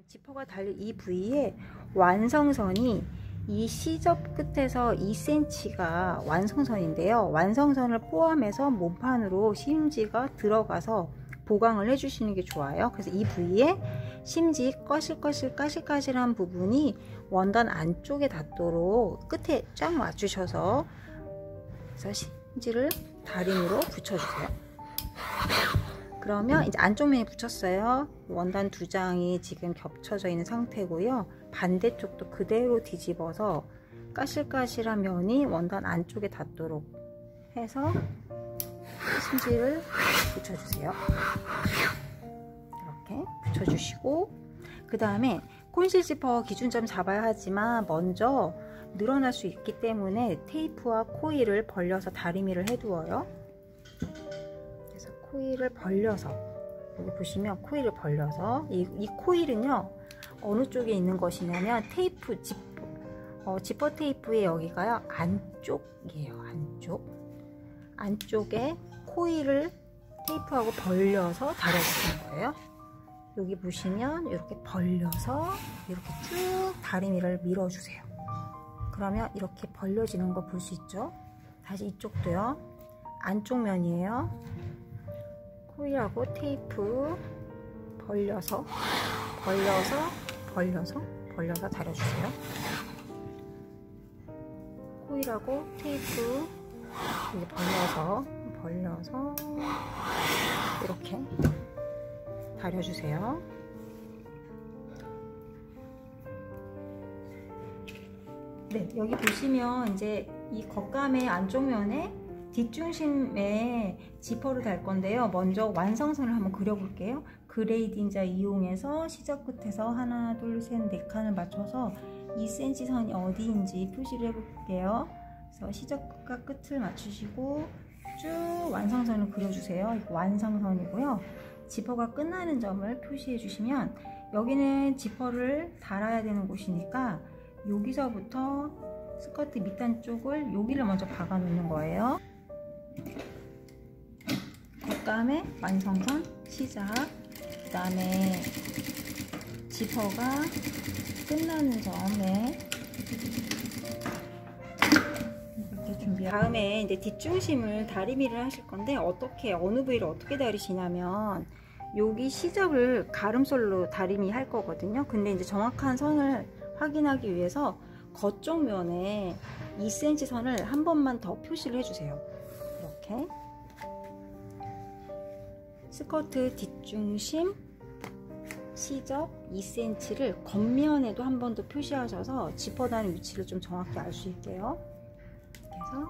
지퍼가 달린 이 부위에 완성선이 이 시접 끝에서 2cm가 완성선인데요. 완성선을 포함해서 몸판으로 심지가 들어가서 보강을 해주시는 게 좋아요. 그래서 이 부위에 심지 까실까실한 부분이 원단 안쪽에 닿도록 끝에 쫙 맞추셔서 심지를 다림으로 붙여주세요. 그러면 이제 안쪽 면이 붙였어요. 원단 두 장이 지금 겹쳐져 있는 상태고요. 반대쪽도 그대로 뒤집어서 까실까실한 면이 원단 안쪽에 닿도록 해서 심지를 붙여주세요. 이렇게 붙여주시고, 그 다음에 콘실 지퍼 기준점 잡아야 하지만 먼저 늘어날 수 있기 때문에 테이프와 코일을 벌려서 다리미를 해두어요. 그래서 코일을 벌려서, 여기 보시면 코일을 벌려서, 이 코일은요 어느 쪽에 있는 것이냐면 테이프 지퍼 테이프의 여기가요 안쪽이에요. 안쪽에 코일을 테이프하고 벌려서 달아주시는 거예요. 여기 보시면 이렇게 벌려서 이렇게 쭉 다리미를 밀어주세요. 그러면 이렇게 벌려지는 거 볼 수 있죠? 다시 이쪽도요. 안쪽 면이에요. 코일하고 테이프 벌려서 다려주세요. 코일하고 테이프 이제 벌려서 이렇게 다려주세요. 네, 여기 보시면 이제 이 겉감의 안쪽 면에 뒷중심에 지퍼를 달 건데요. 먼저 완성선을 한번 그려볼게요. 그레이딩자 이용해서 시작 끝에서 하나, 둘, 셋, 네 칸을 맞춰서 2cm 선이 어디인지 표시를 해볼게요. 그래서 시작과 끝을 맞추시고 쭉 완성선을 그려주세요. 이거 완성선이고요. 지퍼가 끝나는 점을 표시해 주시면, 여기는 지퍼를 달아야 되는 곳이니까 여기서부터 스커트 밑단 쪽을 여기를 먼저 박아 놓는 거예요. 겉감의 완성선 시작, 그 다음에 지퍼가 끝나는 점에 이렇게 준비. 다음에 이제 뒷중심을 다리미를 하실 건데, 어느 부위를 어떻게 다리시냐면 여기 시접을 가름솔로 다리미 할 거거든요. 근데 이제 정확한 선을 확인하기 위해서 겉쪽 면에 2cm 선을 한 번만 더 표시를 해주세요. 이렇게 스커트 뒷중심 시접 2cm를 겉면에도 한 번 더 표시하셔서 지퍼 다는 위치를 좀 정확히 알 수 있게요. 그래서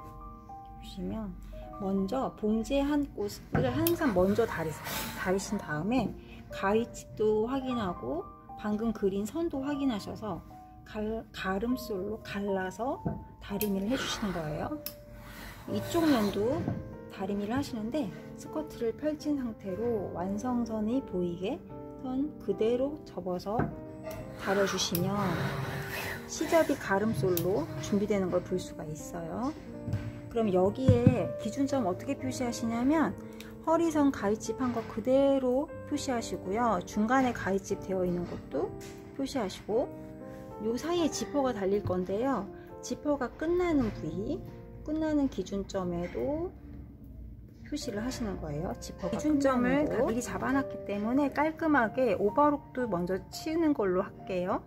보시면 먼저 봉제 한 곳을 항상 먼저 다리신 다음에 가위집도 확인하고 방금 그린 선도 확인하셔서 가름솔로 갈라서 다리미를 해주시는 거예요. 이쪽 면도 다리미를 하시는데 스커트를 펼친 상태로 완성선이 보이게 선 그대로 접어서 다려주시면 시접이 가름솔로 준비되는 걸 볼 수가 있어요. 그럼 여기에 기준점 어떻게 표시하시냐면 허리선 가위집 한 거 그대로 표시하시고요. 중간에 가위집 되어 있는 것도 표시하시고, 요 사이에 지퍼가 달릴 건데요. 지퍼가 끝나는 부위, 끝나는 기준점에도 표시를 하시는 거예요. 지퍼가 기준점을 다 미리 잡아놨기 때문에 깔끔하게 오버록도 먼저 치우는 걸로 할게요.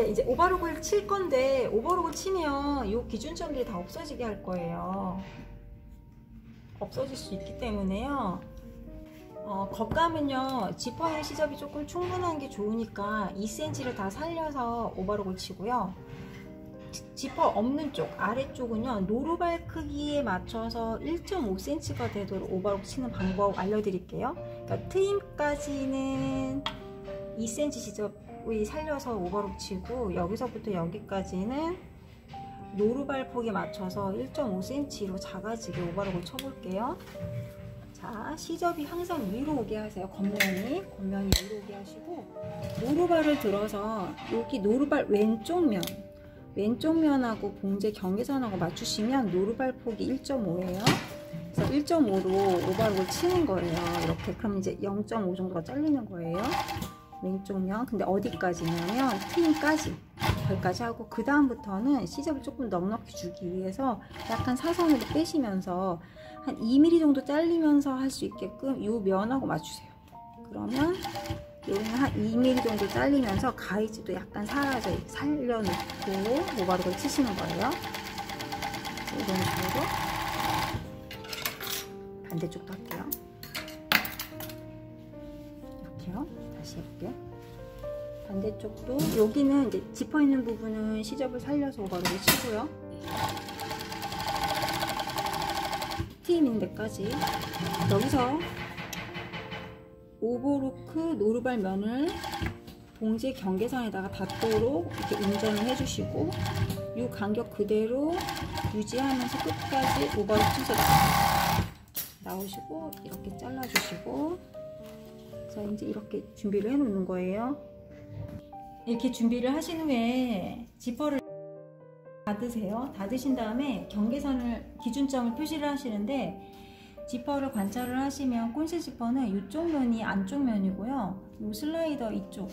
이제 오버록을 칠 건데, 오버록을 치면 이 기준점들이 다 없어지게 할 거예요. 없어질 수 있기 때문에요. 겉감은요 지퍼의 시접이 조금 충분한 게 좋으니까 2cm를 다 살려서 오버록을 치고요. 지퍼 없는 쪽 아래쪽은요 노루발 크기에 맞춰서 1.5cm가 되도록 오버록 치는 방법 알려드릴게요. 그러니까 트임까지는 2cm 시접을 살려서 오버록 치고, 여기서부터 여기까지는 노루발 폭에 맞춰서 1.5cm로 작아지게 오버록을 쳐볼게요. 자, 시접이 항상 위로 오게 하세요. 겉면이 위로 오게 하시고, 노루발을 들어서 여기 노루발 왼쪽 면하고 봉제 경계선하고 맞추시면 노루발 폭이 1.5예요. 그래서 1.5로 오버록을 치는 거예요. 이렇게. 그럼 이제 0.5 정도가 잘리는 거예요. 왼쪽 면. 근데 어디까지냐면 트임까지. 거기까지 하고, 그 다음부터는 시접을 조금 넉넉히 주기 위해서 약간 사선으로 빼시면서 한 2mm 정도 잘리면서 할 수 있게끔 이 면하고 맞추세요. 그러면 여기는 한 2mm 정도 잘리면서 가위질도 약간 살려놓고 오버록을 치시는 거예요. 이런 식으로. 반대쪽도 할게요. 이렇게요. 다시 해볼게요. 반대쪽도 여기는 이제 지퍼 있는 부분은 시접을 살려서 오버록을 치고요. 티 있는 데까지 여기서 오버로크 노루발 면을 봉지 경계선에다가 닿도록 이렇게 운전을 해주시고 이 간격 그대로 유지하면서 끝까지 오버로크 쳐서 나오시고 이렇게 잘라주시고, 자 이제 이렇게 준비를 해 놓는 거예요. 이렇게 준비를 하신 후에 지퍼를 닫으세요. 닫으신 다음에 경계선을 기준점을 표시를 하시는데, 지퍼를 관찰을 하시면 콘실 지퍼는 이쪽 면이 안쪽 면이고요, 이 슬라이더 이쪽,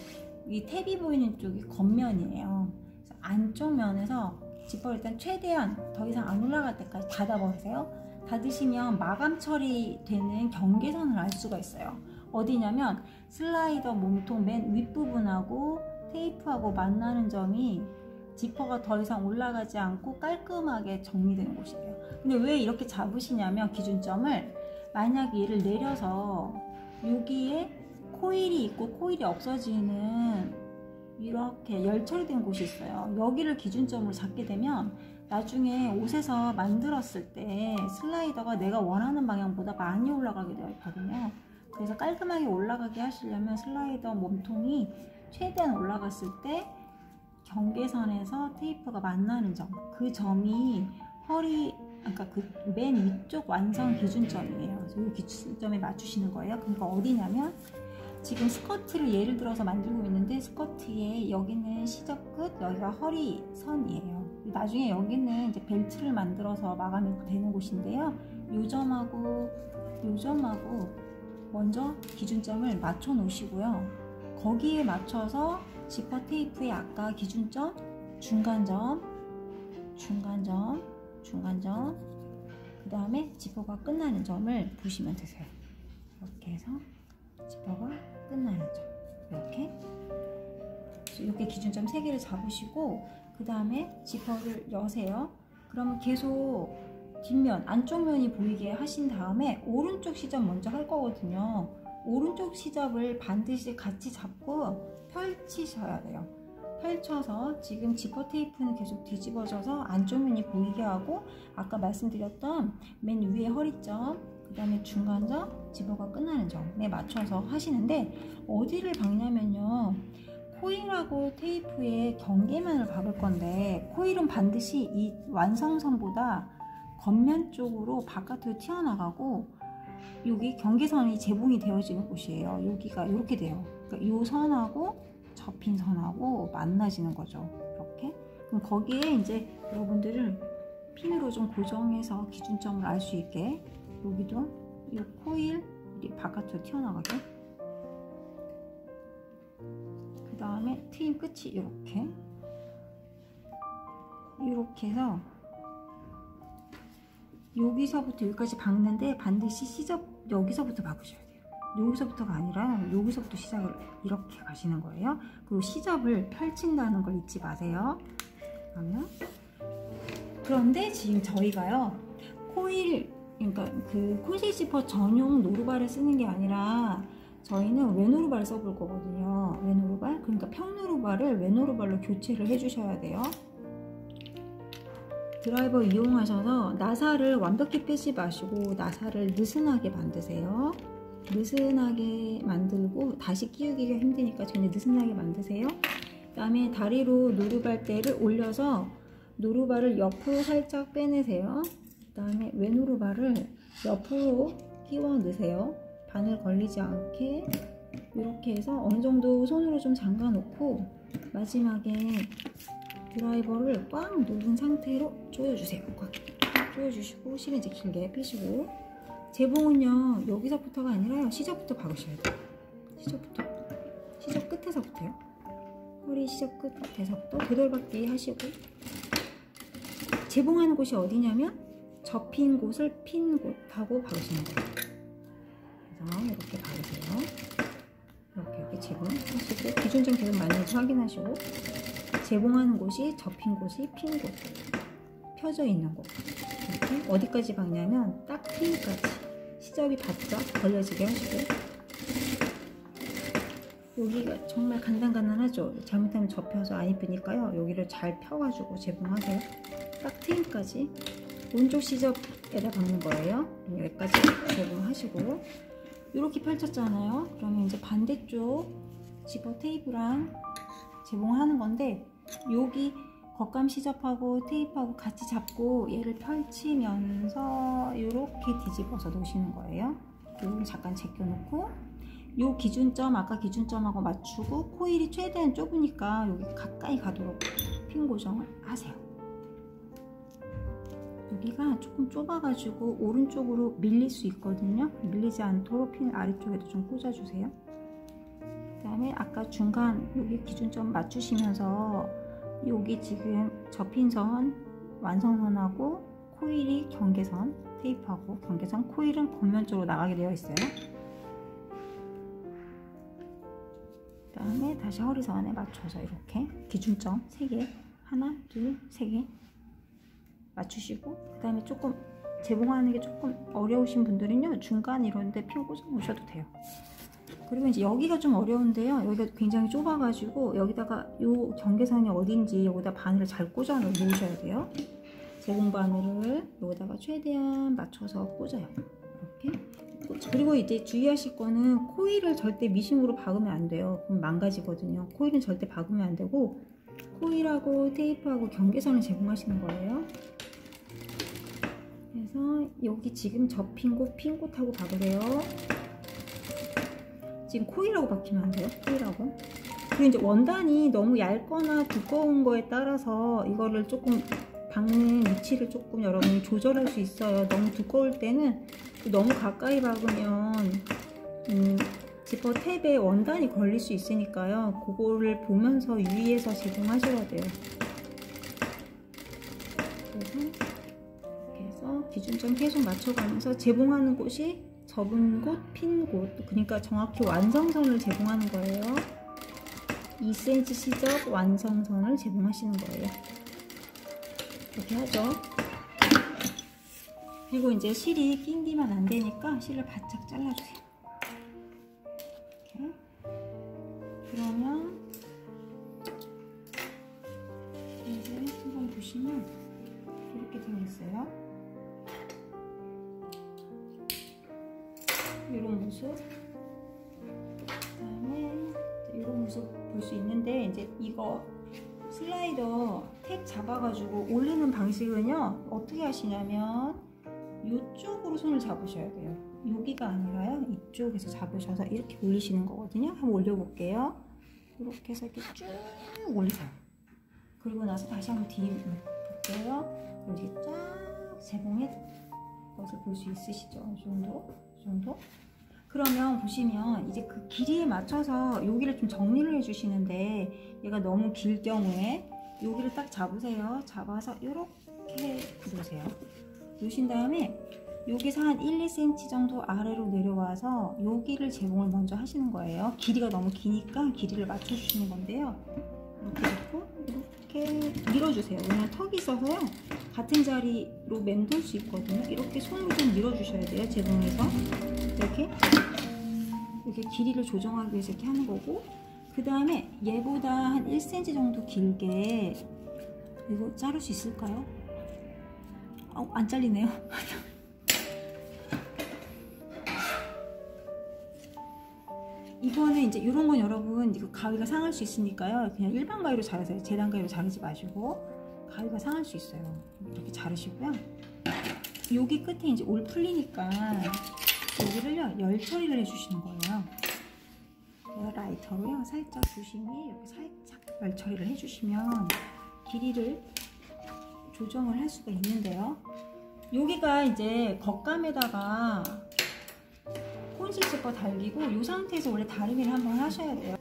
이 탭이 보이는 쪽이 겉면이에요. 그래서 안쪽 면에서 지퍼를 일단 최대한 더 이상 안 올라갈 때까지 닫아버리세요. 닫으시면 마감 처리되는 경계선을 알 수가 있어요. 어디냐면 슬라이더 몸통 맨 윗부분하고 테이프하고 만나는 점이 지퍼가 더 이상 올라가지 않고 깔끔하게 정리되는 곳이에요. 근데 왜 이렇게 잡으시냐면, 기준점을 만약 얘를 내려서 여기에 코일이 있고 코일이 없어지는 이렇게 열 처리된 곳이 있어요. 여기를 기준점으로 잡게 되면 나중에 옷에서 만들었을 때 슬라이더가 내가 원하는 방향보다 많이 올라가게 되어 있거든요. 그래서 깔끔하게 올라가게 하시려면 슬라이더 몸통이 최대한 올라갔을 때 경계선에서 테이프가 만나는 점, 그 점이 허리, 그러니까 그 맨 위쪽 완성 기준점이에요. 그래서 이 기준점에 맞추시는 거예요. 그러니까 어디냐면, 지금 스커트를 예를 들어서 만들고 있는데 스커트에 여기는 시접 끝, 여기가 허리 선이에요. 나중에 여기는 이제 벨트를 만들어서 마감이 되는 곳인데요. 요 점하고 먼저 기준점을 맞춰 놓으시고요. 거기에 맞춰서 지퍼 테이프의 아까 기준점, 중간점, 그 다음에 지퍼가 끝나는 점을 보시면 되세요. 이렇게 해서 지퍼가 끝나는 점, 이렇게 기준점 3개를 잡으시고, 그 다음에 지퍼를 여세요. 그러면 계속 뒷면, 안쪽 면이 보이게 하신 다음에 오른쪽 시접 먼저 할 거거든요. 오른쪽 시접을 반드시 같이 잡고 펼치셔야 돼요. 펼쳐서 지금 지퍼 테이프는 계속 뒤집어져서 안쪽 면이 보이게 하고, 아까 말씀드렸던 맨 위에 허리점, 그 다음에 중간점, 지퍼가 끝나는 점에 맞춰서 하시는데, 어디를 박냐면요, 코일하고 테이프의 경계면을 박을 건데, 코일은 반드시 이 완성선보다 겉면 쪽으로 바깥으로 튀어나가고, 여기 경계선이 재봉이 되어지는 곳이에요. 여기가 이렇게 돼요. 그러니까 이 선하고 접힌 선하고 만나지는 거죠. 이렇게. 그럼 거기에 이제 여러분들을 핀으로 좀 고정해서 기준점을 알 수 있게, 여기도 이 코일 바깥으로 튀어나가게, 그 다음에 트임 끝이 이렇게 해서 여기서부터 여기까지 박는데, 반드시 시접 여기서부터 박으셔야 돼요. 여기서부터가 아니라 여기서부터 시작을 이렇게 가시는 거예요. 그리고 시접을 펼친다는 걸 잊지 마세요. 그런데 지금 저희가요, 그러니까 그 콘실 지퍼 전용 노루발을 쓰는 게 아니라 저희는 외노루발을 써볼 거거든요. 외노루발, 그러니까 평노루발을 외노루발로 교체를 해주셔야 돼요. 드라이버 이용하셔서 나사를 완벽히 빼지 마시고 나사를 느슨하게 만드세요. 느슨하게 만들고, 다시 끼우기가 힘드니까 전에 느슨하게 만드세요. 그 다음에 다리로 노루발대를 올려서 노루발을 옆으로 살짝 빼내세요. 그 다음에 외노루발을 옆으로 끼워 넣으세요. 바늘 걸리지 않게. 이렇게 해서 어느 정도 손으로 좀 잠가 놓고, 마지막에 드라이버를 꽉 누른 상태로 조여주세요. 꽉 조여주시고, 실은 이제 길게 펴시고, 재봉은요 여기서부터가 아니라요 시접부터 박으셔야 돼요. 시접부터, 시접 끝에서부터요. 허리 시접 끝에서부터 되돌박기 하시고, 재봉하는 곳이 어디냐면 접힌 곳을 핀 곳하고 박으시면 돼요. 그래서 이렇게 박으세요. 이렇게 재봉하시고 기준점 계속 많이 확인하시고, 재봉하는 곳이 접힌 곳이 핀 곳, 펴져 있는 곳, 이렇게 어디까지 박냐면 딱 핀까지 시접이 바짝 벌려지게 하시고, 여기가 정말 간단하죠. 잘못하면 접혀서 안 이쁘니까요. 여기를 잘 펴가지고 재봉하세요. 딱 트임까지 오른쪽 시접에다 박는 거예요. 여기까지 재봉하시고, 이렇게 펼쳤잖아요. 그러면 이제 반대쪽 지퍼 테이프랑 재봉하는 건데, 여기 겉감 시접하고 테이프하고 같이 잡고 얘를 펼치면서 이렇게 뒤집어서 놓으시는 거예요. 여기 잠깐 제껴놓고, 요 기준점, 아까 기준점하고 맞추고, 코일이 최대한 좁으니까 여기 가까이 가도록 핀 고정을 하세요. 여기가 조금 좁아가지고 오른쪽으로 밀릴 수 있거든요. 밀리지 않도록 핀 아래쪽에도 좀 꽂아주세요. 그 다음에 아까 중간 여기 기준점 맞추시면서 여기 지금 접힌 선, 완성선하고 코일이 경계선, 테이프하고 경계선, 코일은 겉면쪽으로 나가게 되어 있어요. 그 다음에 다시 허리선에 맞춰서 이렇게 기준점 3개, 하나, 둘, 3개 맞추시고, 그 다음에 조금 재봉하는 게 조금 어려우신 분들은요 중간 이런데 핀 꽂아 놓으셔도 돼요. 그리고 이제 여기가 좀 어려운데요, 여기가 굉장히 좁아가지고 여기다가 요 경계선이 어딘지 여기다 바늘을 잘 꽂아 놓으셔야 돼요. 재봉 바늘을 여기다가 최대한 맞춰서 꽂아요. 이렇게. 그리고 이제 주의하실 거는 코일을 절대 미싱으로 박으면 안 돼요. 그럼 망가지거든요. 코일은 절대 박으면 안 되고, 코일하고 테이프하고 경계선을 제공하시는 거예요. 그래서 여기 지금 접힌 곳, 핀 곳하고 박으래요. 지금 코일하고 박히면 안 돼요. 코일하고. 그리고 이제 원단이 너무 얇거나 두꺼운 거에 따라서 이거를 조금 박는 위치를 조금 여러분이 조절할 수 있어요. 너무 두꺼울 때는 너무 가까이 박으면 지퍼 탭에 원단이 걸릴 수 있으니까요. 그거를 보면서 유의해서 제공하셔야 돼요. 그래서 이렇게 해서 기준점 계속 맞춰가면서 재봉하는 곳이 접은 곳, 핀 곳, 그러니까 정확히 완성선을 제공하는 거예요. 2cm 시접 완성선을 제공하시는 거예요. 이렇게 하죠. 그리고 이제 실이 낑기면 안 되니까 실을 바짝 잘라주세요. 이렇게. 그러면 이제 한번 보시면 이렇게 되어 있어요. 이런 모습. 그다음에 이런 모습 볼 수 있는데, 이제 이거 슬라이더 탭 잡아가지고 올리는 방식은요 어떻게 하시냐면 이쪽으로 손을 잡으셔야 돼요. 여기가 아니라요 이쪽에서 잡으셔서 이렇게 올리시는 거거든요. 한번 올려볼게요. 이렇게 해서 이렇게 쭉 올리세요. 그리고 나서 다시 한번 뒤에 볼게요. 그럼 이렇게 쫙 재봉의 것을 볼 수 있으시죠? 이 정도? 그러면 보시면 이제 그 길이에 맞춰서 여기를 좀 정리를 해주시는데, 얘가 너무 길 경우에 여기를 딱 잡으세요. 잡아서 이렇게 놓으세요. 놓으신 다음에 여기서 한 1, 2cm 정도 아래로 내려와서 여기를 재봉을 먼저 하시는 거예요. 길이가 너무 기니까 길이를 맞춰주시는 건데요. 이렇게 놓고 이렇게 밀어주세요. 왜냐면 턱이 있어서요 같은 자리로 맴돌 수 있거든요. 이렇게 손으로 좀 밀어주셔야 돼요. 재봉해서 이렇게 길이를 조정하기 위해서 이렇게 하는 거고, 그 다음에 얘보다 한 1cm 정도 길게 이거 자를 수 있을까요? 안 잘리네요. 이거는 이제 이런 건 여러분 이거 가위가 상할 수 있으니까요. 그냥 일반 가위로 자르세요. 재단 가위로 자르지 마시고, 가위가 상할 수 있어요. 이렇게 자르시고요. 여기 끝에 이제 올 풀리니까 여기를요 열 처리를 해주시는 거예요. 라이터로요 살짝 조심히 이렇게 살짝 열 처리를 해주시면 길이를 조정을 할 수가 있는데요. 여기가 이제 겉감에다가 콘실 지퍼 달리고 이 상태에서 원래 다리미를 한번 하셔야 돼요.